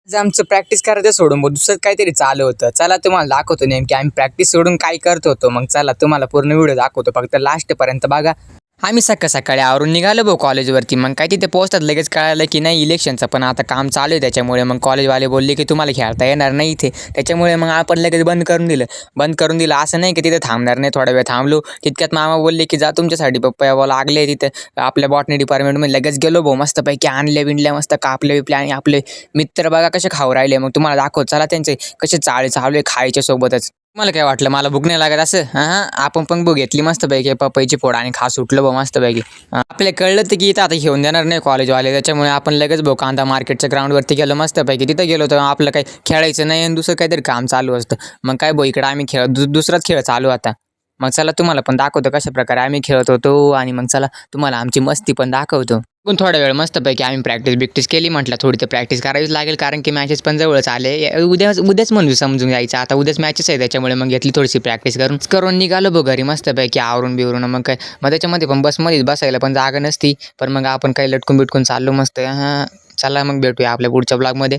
आज आमचं प्रॅक्टिस करायचं सोडून दुसरं काहीतरी चालू होतं. चला तुम्हाला दाखवतो नेमकी आम्ही प्रॅक्टिस सोडून काय करत होतो. मग चला तुम्हाला पूर्ण व्हिडिओ दाखवतो, फक्त लास्टपर्यंत बघा. आम्ही सकाळी आवरून निघालो भाऊ कॉलेजवरती. मग काय तिथे पोहोचतात लगेच कळालं की नाही इलेक्शनचं पण आता काम चालू आहे. त्याच्यामुळे मग कॉलेजवाले बोलले की तुम्हाला खेळता येणार नाही इथे. त्याच्यामुळे मग आपण लगेच बंद करून दिलं. असं नाही की तिथे थांबणार नाही, थोडा वेळ थांबलो. तितक्यात मामा बोलले की जा तुमच्यासाठी पप्पा यावं लागले तिथे आपल्या बॉटनी डिपार्टमेंटमध्ये. लगेच गेलो भाऊ, मस्तपैकी आणल्या बिनल्या मस्त कापले बिपले. आणि आपले मित्र बघा कसे खाऊ राहिले. मग तुम्हाला दाखवत चला त्यांचे कसे चाळे चालू आहे खायच्या सोबतच. मला काय वाटलं मला भूक नाही लागत असं? हां, आपण पण भूक घेतली मस्तपैकी पपईची फोड आणि खा सुटलं बा मस्तपैकी. आपल्याला कळलं तर की इथं आता घेऊन देणार नाही कॉलेजवाले. त्याच्यामुळे आपण लगेच भाऊ कांदा मार्केटच्या ग्राउंडवरती गेलो मस्तपैकी. तिथं गेलो तर आपलं काही खेळायचं नाही आणि दुसरं काहीतरी काम चालू असतं. मग काय भाऊ इकडं आम्ही दुसराच खेळ चालू होता. मग चला तुम्हाला पण दाखवतो कशा प्रकारे आम्ही खेळत होतो. आणि मग चला तुम्हाला आमची मस्ती पण दाखवतो. पण थोडा वेळ मस्तपैकी आम्ही प्रॅक्टिस केली. म्हटलं थोडी तर प्रॅक्टिस करावीच लागेल, कारण की मॅचेस पण जवळच आले. उद्याच म्हणजे समजून जायचं आता उद्याच मॅचेस आहे. त्याच्यामुळे मग घेतली थोडीशी प्रॅक्टिस करून निघालो बघ घरी मस्तपैकी आवरून बिवरून. मग काय मग त्याच्यामध्ये पण बसमध्येच बसायला पण जागा नसती. पण मग आपण काही लटकून बिटकून चाललो मस्त. हां, चला मग भेटूया आपल्या पुढच्या ब्लॉगमध्ये.